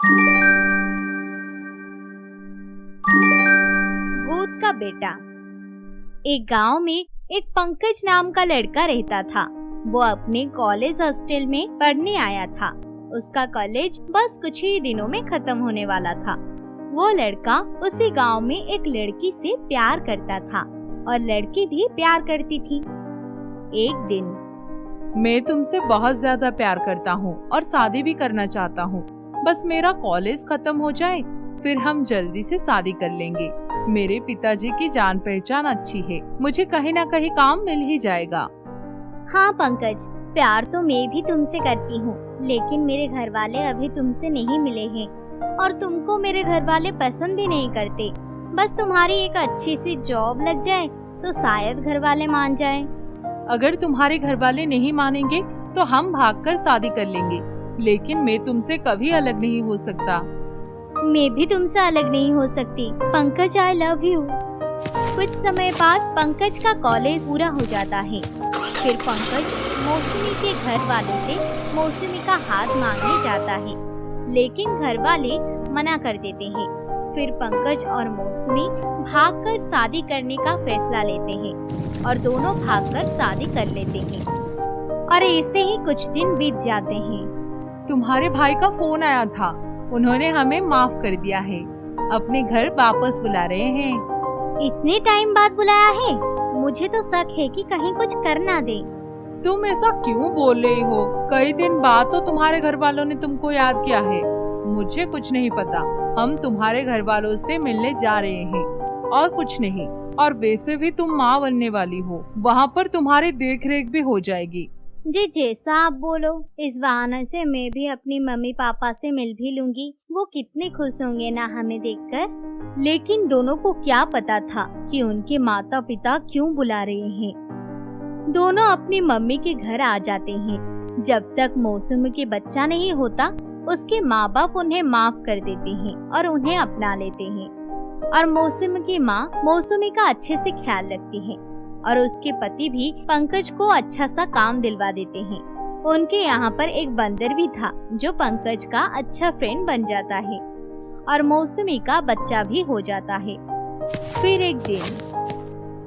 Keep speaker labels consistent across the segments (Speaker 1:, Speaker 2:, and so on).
Speaker 1: भूत का बेटा। एक गांव में एक पंकज नाम का लड़का रहता था। वो अपने कॉलेज हॉस्टल में पढ़ने आया था। उसका कॉलेज बस कुछ ही दिनों में खत्म होने वाला था। वो लड़का उसी गांव में एक लड़की से प्यार करता था और लड़की भी प्यार करती थी। एक दिन,
Speaker 2: मैं तुमसे बहुत ज्यादा प्यार करता हूँ और शादी भी करना चाहता हूँ। बस मेरा कॉलेज खत्म हो जाए, फिर हम जल्दी से शादी कर लेंगे। मेरे पिताजी की जान पहचान अच्छी है, मुझे कहीं ना कहीं काम मिल ही जाएगा।
Speaker 1: हाँ पंकज, प्यार तो मैं भी तुमसे करती हूँ, लेकिन मेरे घर वाले अभी तुमसे नहीं मिले हैं और तुमको मेरे घर वाले पसंद भी नहीं करते। बस तुम्हारी एक अच्छी सी जॉब लग जाए तो शायद घर वाले मान जाएं।
Speaker 2: अगर तुम्हारे घर वाले नहीं मानेंगे तो हम भागकर शादी कर लेंगे, लेकिन मैं तुमसे कभी अलग नहीं हो सकता।
Speaker 1: मैं भी तुमसे अलग नहीं हो सकती पंकज, आई लव यू। कुछ समय बाद पंकज का कॉलेज पूरा हो जाता है। फिर पंकज मौसमी के घर वालों से मौसमी का हाथ मांगने जाता है, लेकिन घर वाले मना कर देते हैं। फिर पंकज और मौसमी भागकर शादी करने का फैसला लेते हैं और दोनों भागकर शादी कर लेते हैं। और ऐसे ही कुछ दिन बीत जाते हैं।
Speaker 2: तुम्हारे भाई का फोन आया था, उन्होंने हमें माफ कर दिया है, अपने घर वापस बुला रहे हैं।
Speaker 1: इतने टाइम बाद बुलाया है? मुझे तो शक है कि कहीं कुछ कर ना दे।
Speaker 2: तुम ऐसा क्यों बोल रही हो? कई दिन बाद तो तुम्हारे घर वालों ने तुमको याद किया है। मुझे कुछ नहीं पता, हम तुम्हारे घर वालों से मिलने जा रहे हैं और कुछ नहीं। और वैसे भी तुम माँ बनने वाली हो, वहाँ पर तुम्हारी देख रेख भी हो जाएगी।
Speaker 1: जी जैसा आप बोलो। इस बहाने से मैं भी अपनी मम्मी पापा से मिल भी लूंगी, वो कितने खुश होंगे ना हमें देखकर। लेकिन दोनों को क्या पता था कि उनके माता पिता क्यों बुला रहे हैं। दोनों अपनी मम्मी के घर आ जाते हैं। जब तक मौसमी के बच्चा नहीं होता, उसके माँ बाप उन्हें माफ कर देते हैं और उन्हें अपना लेते हैं। और मौसमी की माँ मौसमी का अच्छे से ख्याल रखती है और उसके पति भी पंकज को अच्छा सा काम दिलवा देते हैं। उनके यहाँ पर एक बंदर भी था जो पंकज का अच्छा फ्रेंड बन जाता है और मौसमी का बच्चा भी हो जाता है। फिर एक दिन,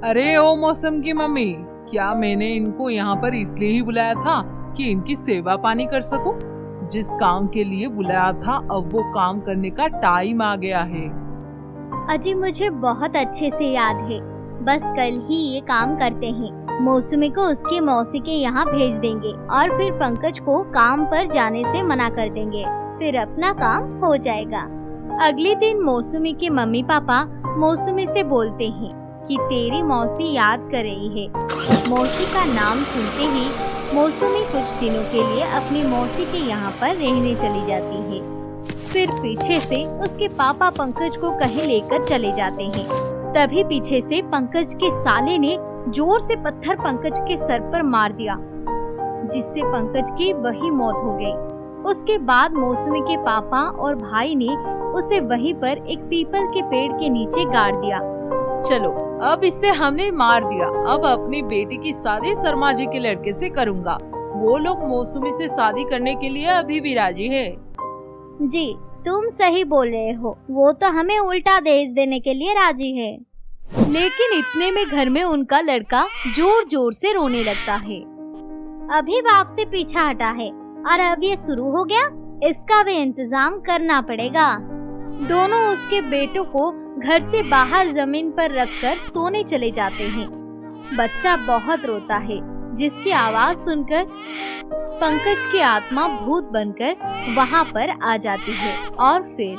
Speaker 2: अरे ओ मौसम की मम्मी, क्या मैंने इनको यहाँ पर इसलिए ही बुलाया था कि इनकी सेवा पानी कर सकूं? जिस काम के लिए बुलाया था अब वो काम करने का टाइम आ गया है।
Speaker 1: अजी मुझे बहुत अच्छे से याद है, बस कल ही ये काम करते हैं। मौसमी को उसकी मौसी के यहाँ भेज देंगे और फिर पंकज को काम पर जाने से मना कर देंगे, फिर अपना काम हो जाएगा। अगले दिन मौसमी के मम्मी पापा मौसमी से बोलते हैं कि तेरी मौसी याद कर रही है। मौसी का नाम सुनते ही मौसमी कुछ दिनों के लिए अपनी मौसी के यहाँ पर रहने चली जाती है। फिर पीछे से उसके पापा पंकज को कहीं लेकर चले जाते हैं। तभी पीछे से पंकज के साले ने जोर से पत्थर पंकज के सर पर मार दिया, जिससे पंकज की वही मौत हो गई। उसके बाद मौसमी के पापा और भाई ने उसे वहीं पर एक पीपल के पेड़ के नीचे गाड़ दिया।
Speaker 2: चलो अब इससे हमने मार दिया, अब अपनी बेटी की शादी शर्मा जी के लड़के से करूँगा। वो लोग मौसमी से शादी करने के लिए अभी भी राजी है।
Speaker 1: जी तुम सही बोल रहे हो, वो तो हमें उल्टा दहेज देने के लिए राजी है। लेकिन इतने में घर में उनका लड़का जोर जोर से रोने लगता है। अभी बाप से पीछा हटा है और अब ये शुरू हो गया, इसका भी इंतजाम करना पड़ेगा। दोनों उसके बेटों को घर से बाहर जमीन पर रखकर सोने चले जाते हैं। बच्चा बहुत रोता है, जिसकी आवाज सुनकर पंकज की आत्मा भूत बनकर वहाँ पर आ जाती है और फिर,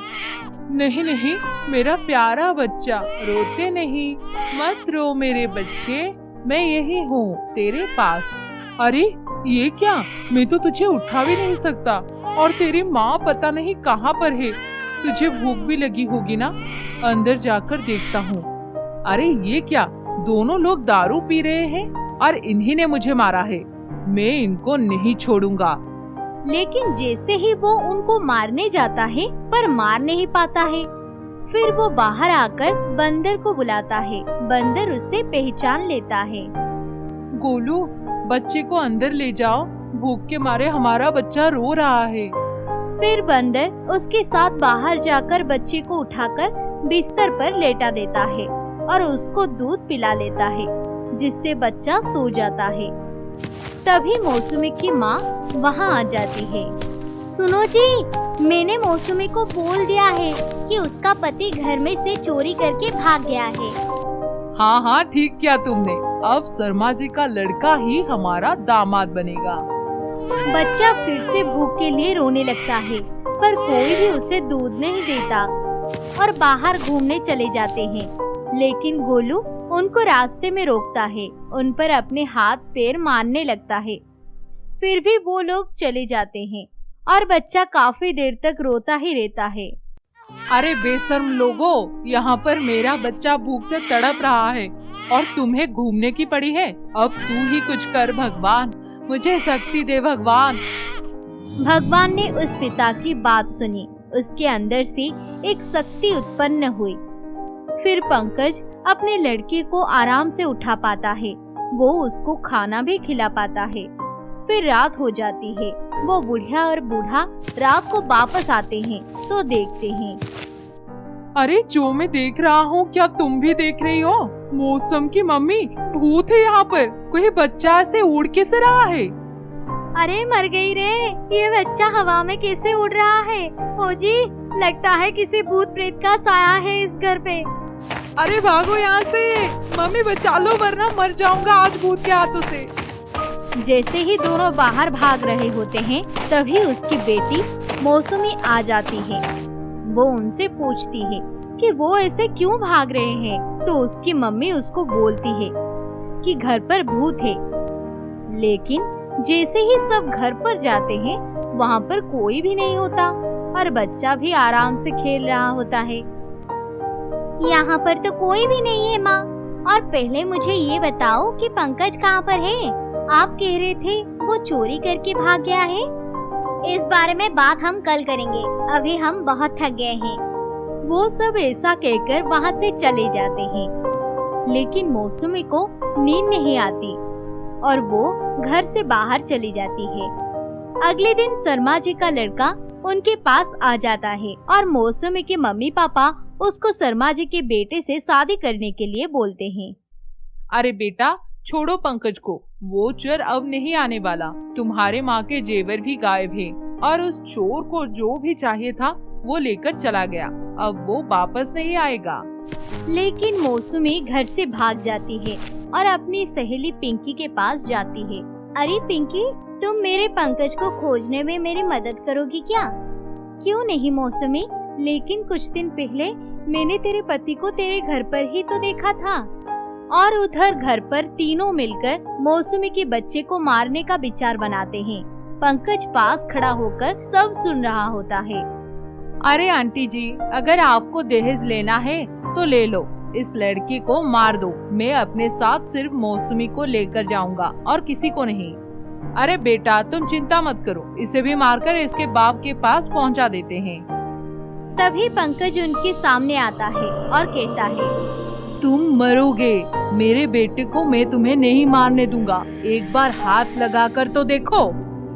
Speaker 2: नहीं नहीं मेरा प्यारा बच्चा, रोते नहीं, मत रो मेरे बच्चे, मैं यही हूँ तेरे पास। अरे ये क्या, मैं तो तुझे उठा भी नहीं सकता और तेरी माँ पता नहीं कहाँ पर है। तुझे भूख भी लगी होगी ना, अंदर जाकर देखता हूँ। अरे ये क्या, दोनों लोग दारू पी रहे हैं और इन्हीं ने मुझे मारा है। मैं इनको नहीं छोड़ूंगा।
Speaker 1: लेकिन जैसे ही वो उनको मारने जाता है पर मार नहीं पाता है। फिर वो बाहर आकर बंदर को बुलाता है। बंदर उससे पहचान लेता है।
Speaker 2: गोलू, बच्चे को अंदर ले जाओ, भूख के मारे हमारा बच्चा रो रहा है।
Speaker 1: फिर बंदर उसके साथ बाहर जाकर बच्चे को उठाकर बिस्तर पर लेटा देता है और उसको दूध पिला लेता है, जिससे बच्चा सो जाता है। तभी मौसमी की माँ वहाँ आ जाती है। सुनो जी, मैंने मौसमी को बोल दिया है कि उसका पति घर में से चोरी करके भाग गया है।
Speaker 2: हाँ हाँ, ठीक किया तुमने। अब शर्मा जी का लड़का ही हमारा दामाद बनेगा।
Speaker 1: बच्चा फिर से भूख के लिए रोने लगता है, पर कोई भी उसे दूध नहीं देता और बाहर घूमने चले जाते हैं। लेकिन गोलू उनको रास्ते में रोकता है, उन पर अपने हाथ पैर मारने लगता है। फिर भी वो लोग चले जाते हैं और बच्चा काफी देर तक रोता ही रहता है।
Speaker 2: अरे बेशर्म लोगों, यहाँ पर मेरा बच्चा भूख से तड़प रहा है और तुम्हें घूमने की पड़ी है। अब तू ही कुछ कर भगवान, मुझे शक्ति दे भगवान।
Speaker 1: भगवान ने उस पिता की बात सुनी। उसके अंदर से एक शक्ति उत्पन्न हुई। फिर पंकज अपने लड़के को आराम से उठा पाता है, वो उसको खाना भी खिला पाता है। फिर रात हो जाती है। वो बुढ़िया और बूढ़ा रात को वापस आते हैं तो देखते हैं।
Speaker 2: अरे जो मैं देख रहा हूँ, क्या तुम भी देख रही हो? मौसम की मम्मी, भूत है यहाँ पर। कोई बच्चा ऐसे उड़ कैसे रहा है?
Speaker 1: अरे मर गई रे, ये बच्चा हवा में कैसे उड़ रहा है? ओ जी, लगता है किसी भूत प्रेत का साया है इस घर पे।
Speaker 2: अरे भागो यहाँ से, मम्मी बचा लो वरना मर जाऊंगा आज भूत के हाथों से।
Speaker 1: जैसे ही दोनों बाहर भाग रहे होते हैं, तभी उसकी बेटी मौसमी आ जाती है। वो उनसे पूछती है कि वो ऐसे क्यों भाग रहे हैं, तो उसकी मम्मी उसको बोलती है कि घर पर भूत है। लेकिन जैसे ही सब घर पर जाते हैं, वहाँ पर कोई भी नहीं होता और बच्चा भी आराम से खेल रहा होता है। यहाँ पर तो कोई भी नहीं है माँ। और पहले मुझे ये बताओ कि पंकज कहाँ पर है? आप कह रहे थे वो चोरी करके भाग गया है। इस बारे में बात हम कल करेंगे, अभी हम बहुत थक गए हैं। वो सब ऐसा कहकर वहाँ से चले जाते हैं। लेकिन मौसमी को नींद नहीं आती और वो घर से बाहर चली जाती है। अगले दिन शर्मा जी का लड़का उनके पास आ जाता है और मौसमी के मम्मी पापा उसको शर्मा जी के बेटे से शादी करने के लिए बोलते हैं।
Speaker 2: अरे बेटा, छोड़ो पंकज को, वो चोर अब नहीं आने वाला। तुम्हारे माँ के जेवर भी गायब हैं और उस चोर को जो भी चाहिए था वो लेकर चला गया। अब वो वापस नहीं आएगा।
Speaker 1: लेकिन मौसमी घर से भाग जाती है और अपनी सहेली पिंकी के पास जाती है। अरे पिंकी, तुम मेरे पंकज को खोजने में मेरी मदद करोगी क्या? क्यों नहीं मौसमी, लेकिन कुछ दिन पहले मैंने तेरे पति को तेरे घर पर ही तो देखा था। और उधर घर पर तीनों मिलकर मौसमी के बच्चे को मारने का विचार बनाते हैं। पंकज पास खड़ा होकर सब सुन रहा होता है।
Speaker 2: अरे आंटी जी, अगर आपको दहेज लेना है तो ले लो, इस लड़की को मार दो। मैं अपने साथ सिर्फ मौसमी को लेकर जाऊंगा और किसी को नहीं। अरे बेटा, तुम चिंता मत करो, इसे भी मारकर इसके बाप के पास पहुंचा देते हैं।
Speaker 1: तभी पंकज उनके सामने आता है और कहता है,
Speaker 2: तुम मरोगे। मेरे बेटे को मैं तुम्हें नहीं मारने दूंगा। एक बार हाथ लगाकर तो देखो।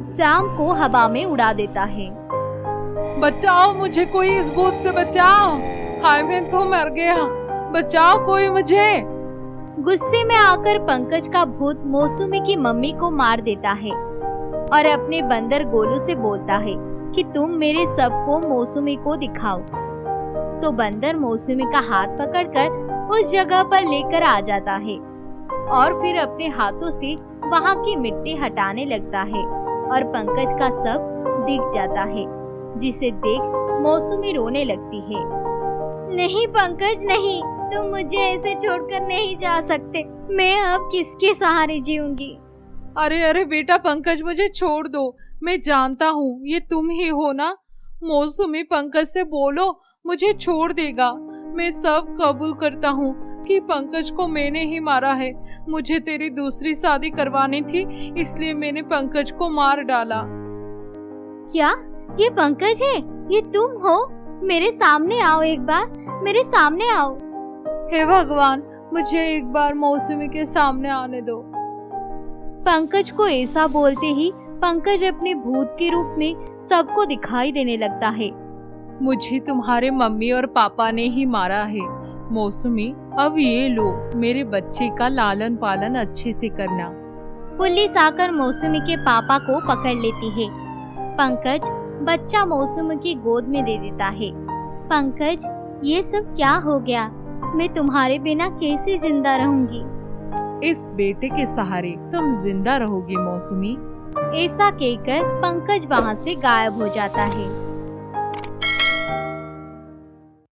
Speaker 1: शाम को हवा में उड़ा देता है।
Speaker 2: बचाओ मुझे, कोई इस भूत से बचाओ। हाय, मैं तो मर गया, बचाओ कोई मुझे।
Speaker 1: गुस्से में आकर पंकज का भूत मौसमी की मम्मी को मार देता है और अपने बंदर गोलू से बोलता है कि तुम मेरे सबको मौसमी को दिखाओ। तो बंदर मौसमी का हाथ पकड़कर उस जगह पर लेकर आ जाता है और फिर अपने हाथों से वहाँ की मिट्टी हटाने लगता है और पंकज का शव दिख जाता है, जिसे देख मौसमी रोने लगती है। नहीं पंकज नहीं, तुम मुझे ऐसे छोड़कर नहीं जा सकते। मैं अब किसके सहारे जीऊंगी?
Speaker 2: अरे अरे बेटा पंकज, मुझे छोड़ दो। मैं जानता हूँ ये तुम ही हो ना। मौसमी, पंकज से बोलो, मुझे छोड़ देगा। मैं सब कबूल करता हूँ कि पंकज को मैंने ही मारा है। मुझे तेरी दूसरी शादी करवानी थी, इसलिए मैंने पंकज को मार डाला।
Speaker 1: क्या ये पंकज है? ये तुम हो? मेरे सामने आओ, एक बार मेरे सामने आओ।
Speaker 2: हे भगवान, मुझे एक बार मौसमी के सामने आने दो।
Speaker 1: पंकज को ऐसा बोलते ही पंकज अपने भूत के रूप में सबको दिखाई देने लगता है।
Speaker 2: मुझे तुम्हारे मम्मी और पापा ने ही मारा है। मौसमी, अब ये लो, मेरे बच्चे का लालन पालन अच्छे से करना।
Speaker 1: पुलिस आकर मौसमी के पापा को पकड़ लेती है। पंकज बच्चा मौसमी की गोद में दे देता है। पंकज, ये सब क्या हो गया? मैं तुम्हारे बिना कैसे जिंदा रहूंगी?
Speaker 2: इस बेटे के सहारे तुम जिंदा रहोगी मौसमी।
Speaker 1: ऐसा कहकर पंकज वहाँ से गायब हो जाता है।